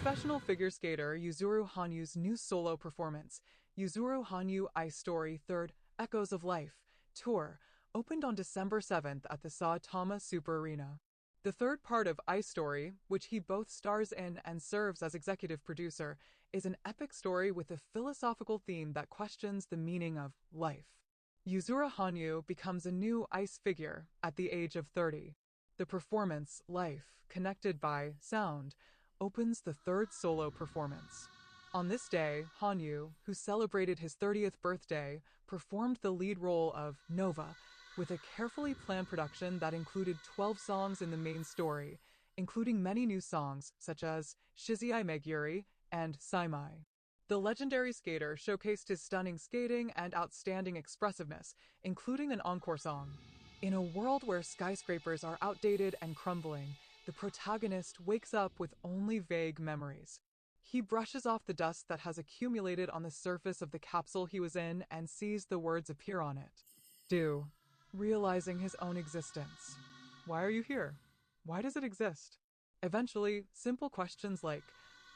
Professional figure skater Yuzuru Hanyu's new solo performance, Yuzuru Hanyu Ice Story 3rd Echoes of Life Tour, opened on December 7th at the Saitama Super Arena. The third part of Ice Story, which he both stars in and serves as executive producer, is an epic story with a philosophical theme that questions the meaning of life. Yuzuru Hanyu becomes a new ice figure at the age of 30. The performance, Life, Connected by Sound, opens the third solo performance. On this day, Hanyu, who celebrated his 30th birthday, performed the lead role of Nova, with a carefully planned production that included 12 songs in the main story, including many new songs such as Shizai Meguri and Saimai. The legendary skater showcased his stunning skating and outstanding expressiveness, including an encore song. In a world where skyscrapers are outdated and crumbling, the protagonist wakes up with only vague memories. He brushes off the dust that has accumulated on the surface of the capsule he was in and sees the words appear on it. Do. Realizing his own existence. Why are you here? Why does it exist? Eventually, simple questions like,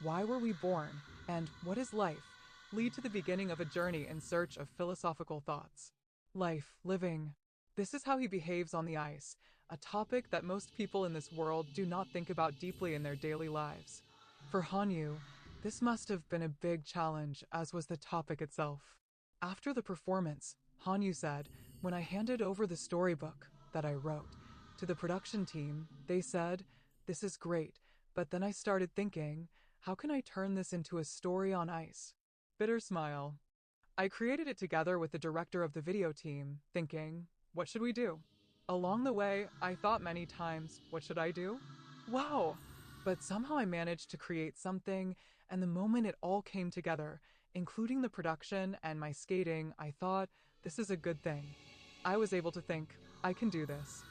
why were we born? And what is life? Lead to the beginning of a journey in search of philosophical thoughts. Life, living. This is how he behaves on the ice, a topic that most people in this world do not think about deeply in their daily lives. For Hanyu, this must have been a big challenge, as was the topic itself. After the performance, Hanyu said, when I handed over the storybook that I wrote to the production team, they said, this is great, but then I started thinking, how can I turn this into a story on ice? Bitter smile. I created it together with the director of the video team, thinking, what should we do? Along the way, I thought many times, what should I do? Wow! But somehow I managed to create something, and the moment it all came together, including the production and my skating, I thought, this is a good thing. I was able to think, I can do this.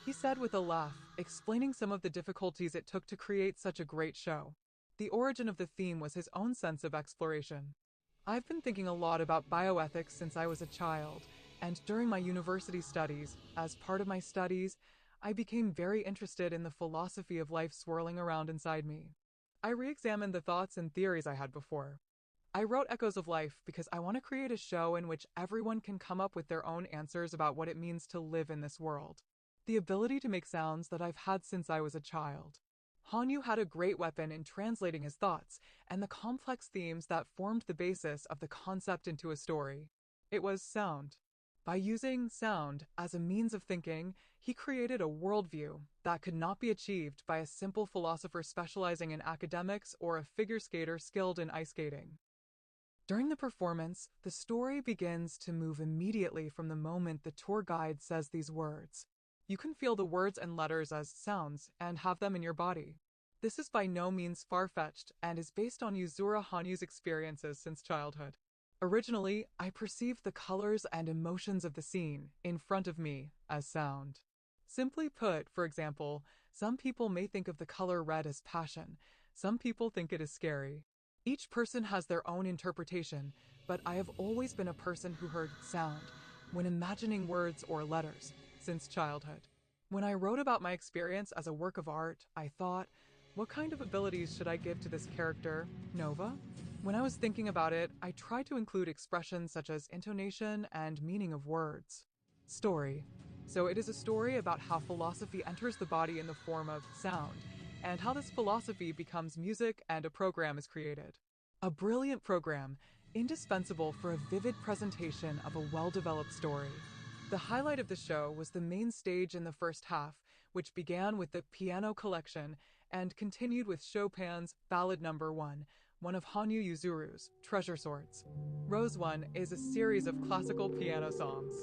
He said with a laugh, explaining some of the difficulties it took to create such a great show. The origin of the theme was his own sense of exploration. I've been thinking a lot about bioethics since I was a child, and during my university studies, as part of my studies, I became very interested in the philosophy of life swirling around inside me. I re-examined the thoughts and theories I had before. I wrote Echoes of Life because I want to create a show in which everyone can come up with their own answers about what it means to live in this world. The ability to make sounds that I've had since I was a child. Hanyu had a great weapon in translating his thoughts and the complex themes that formed the basis of the concept into a story. It was sound. By using sound as a means of thinking, he created a worldview that could not be achieved by a simple philosopher specializing in academics or a figure skater skilled in ice skating. During the performance, the story begins to move immediately from the moment the tour guide says these words. You can feel the words and letters as sounds and have them in your body. This is by no means far-fetched and is based on Yuzuru Hanyu's experiences since childhood. Originally, I perceived the colors and emotions of the scene in front of me as sound. Simply put, for example, some people may think of the color red as passion, some people think it is scary. Each person has their own interpretation, but I have always been a person who heard sound when imagining words or letters since childhood. When I wrote about my experience as a work of art, I thought, what kind of abilities should I give to this character, Nova? When I was thinking about it, I tried to include expressions such as intonation and meaning of words. Story. So it is a story about how philosophy enters the body in the form of sound, and how this philosophy becomes music and a program is created. A brilliant program, indispensable for a vivid presentation of a well-developed story. The highlight of the show was the main stage in the first half, which began with the piano collection and continued with Chopin's Ballad No. 1, one of Hanyu Yuzuru's treasure swords. Rose 1 is a series of classical piano songs.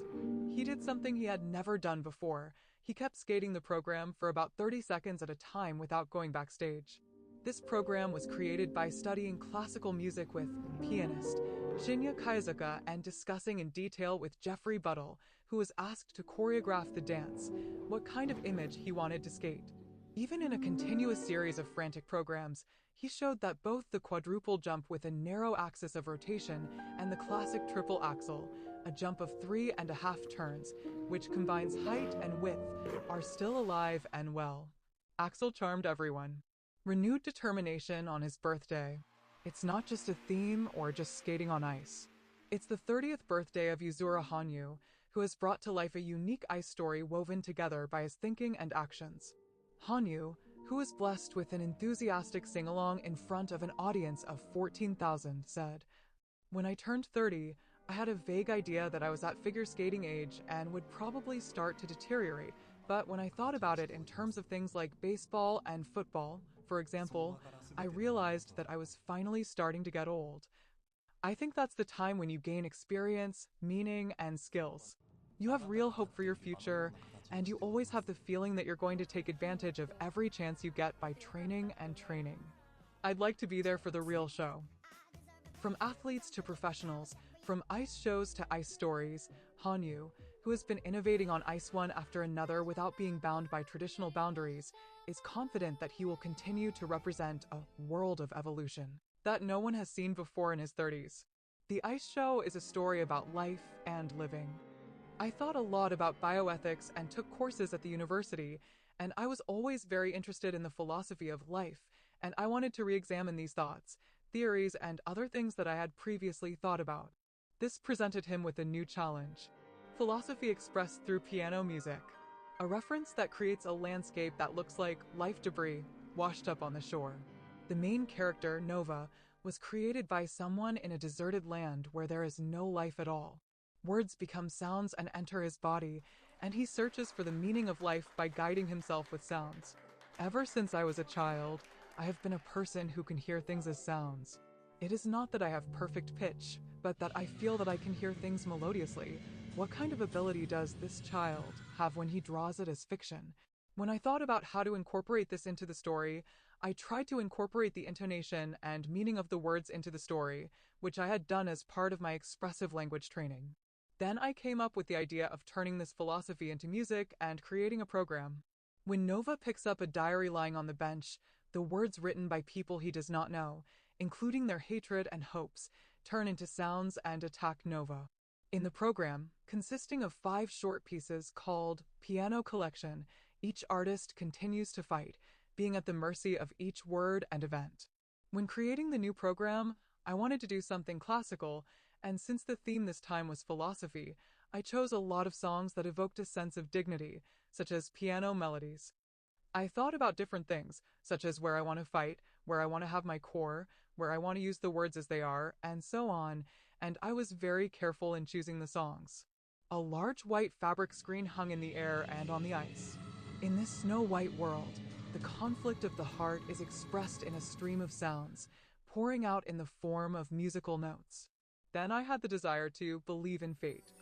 He did something he had never done before. He kept skating the program for about 30 seconds at a time without going backstage. This program was created by studying classical music with pianist Shinya Kaizuka and discussing in detail with Jeffrey Buttle, who was asked to choreograph the dance, what kind of image he wanted to skate. Even in a continuous series of frantic programs, he showed that both the quadruple jump with a narrow axis of rotation and the classic triple axel, a jump of 3.5 turns, which combines height and width, are still alive and well. Axel charmed everyone. Renewed determination on his birthday. It's not just a theme or just skating on ice. It's the 30th birthday of Yuzuru Hanyu, who has brought to life a unique ice story woven together by his thinking and actions. Hanyu, who was blessed with an enthusiastic sing-along in front of an audience of 14,000, said, "When I turned 30, I had a vague idea that I was at figure skating age and would probably start to deteriorate, but when I thought about it in terms of things like baseball and football, for example, I realized that I was finally starting to get old. I think that's the time when you gain experience, meaning, and skills. You have real hope for your future, and you always have the feeling that you're going to take advantage of every chance you get by training and training. I'd like to be there for the real show." From athletes to professionals, from ice shows to ice stories, Hanyu, who has been innovating on ice one after another without being bound by traditional boundaries, is confident that he will continue to represent a world of evolution that no one has seen before in his 30s. The ice show is a story about life and living. I thought a lot about bioethics and took courses at the university, and I was always very interested in the philosophy of life, and I wanted to re-examine these thoughts, theories, and other things that I had previously thought about. This presented him with a new challenge. Philosophy expressed through piano music, a reference that creates a landscape that looks like life debris washed up on the shore. The main character, Nova, was created by someone in a deserted land where there is no life at all. Words become sounds and enter his body, and he searches for the meaning of life by guiding himself with sounds. Ever since I was a child, I have been a person who can hear things as sounds. It is not that I have perfect pitch, but that I feel that I can hear things melodiously. What kind of ability does this child have when he draws it as fiction? When I thought about how to incorporate this into the story, I tried to incorporate the intonation and meaning of the words into the story, which I had done as part of my expressive language training. Then I came up with the idea of turning this philosophy into music and creating a program. When Nova picks up a diary lying on the bench, the words written by people he does not know, including their hatred and hopes, turn into sounds and attack Nova. In the program, consisting of 5 short pieces called Piano Collection, each artist continues to fight, being at the mercy of each word and event. When creating the new program, I wanted to do something classical, and since the theme this time was philosophy, I chose a lot of songs that evoked a sense of dignity, such as piano melodies. I thought about different things, such as where I want to fight, where I want to have my core, where I want to use the words as they are, and so on, and I was very careful in choosing the songs. A large white fabric screen hung in the air and on the ice. In this snow-white world, the conflict of the heart is expressed in a stream of sounds, pouring out in the form of musical notes. Then I had the desire to believe in fate.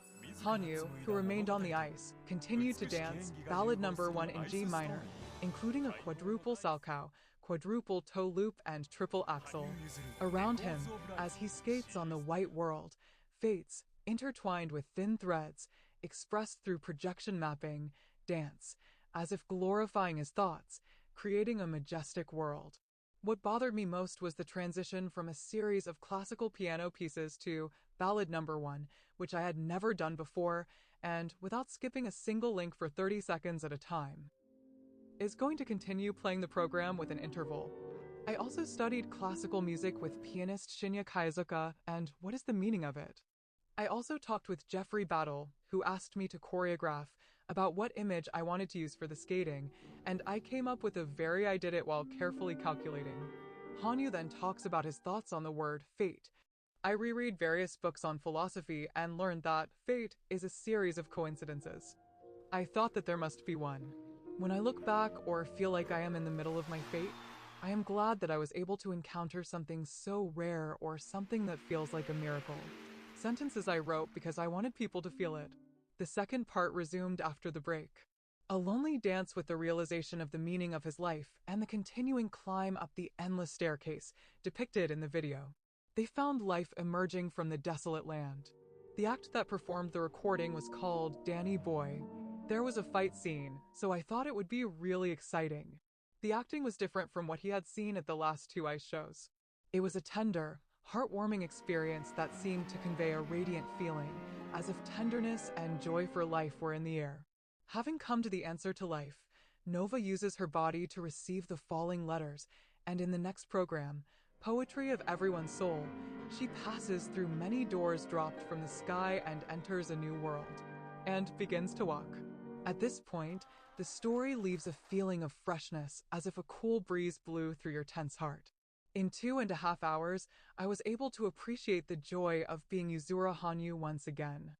Hanyu, who remained on the ice, continued to dance Ballad Number 1 in G minor, including a quadruple salchow, quadruple toe loop, and triple axel. Around him, as he skates on the white world, fates, intertwined with thin threads, expressed through projection mapping, dance, as if glorifying his thoughts, creating a majestic world. What bothered me most was the transition from a series of classical piano pieces to Ballad Number 1, which I had never done before, and without skipping a single link for 30 seconds at a time. Is going to continue playing the program with an interval. I also studied classical music with pianist Shinya Kaizuka, and what is the meaning of it? I also talked with Jeffrey Battle, who asked me to choreograph, about what image I wanted to use for the skating, and I came up with a I did it while carefully calculating. Hanyu then talks about his thoughts on the word fate. I reread various books on philosophy and learned that fate is a series of coincidences. I thought that there must be one. When I look back or feel like I am in the middle of my fate, I am glad that I was able to encounter something so rare or something that feels like a miracle. Sentences I wrote because I wanted people to feel it. The second part resumed after the break. A lonely dance with the realization of the meaning of his life and the continuing climb up the endless staircase depicted in the video. They found life emerging from the desolate land. The act that performed the recording was called Danny Boy. There was a fight scene, so I thought it would be really exciting. The acting was different from what he had seen at the last 2 ice shows. It was a tender, heartwarming experience that seemed to convey a radiant feeling, as if tenderness and joy for life were in the air. Having come to the answer to life, Nova uses her body to receive the falling letters, And in the next program, Poetry of Everyone's Soul, she passes through many doors dropped from the sky and enters a new world, and begins to walk. At this point, the story leaves a feeling of freshness as if a cool breeze blew through your tense heart. In 2.5 hours, I was able to appreciate the joy of being Yuzuru Hanyu once again.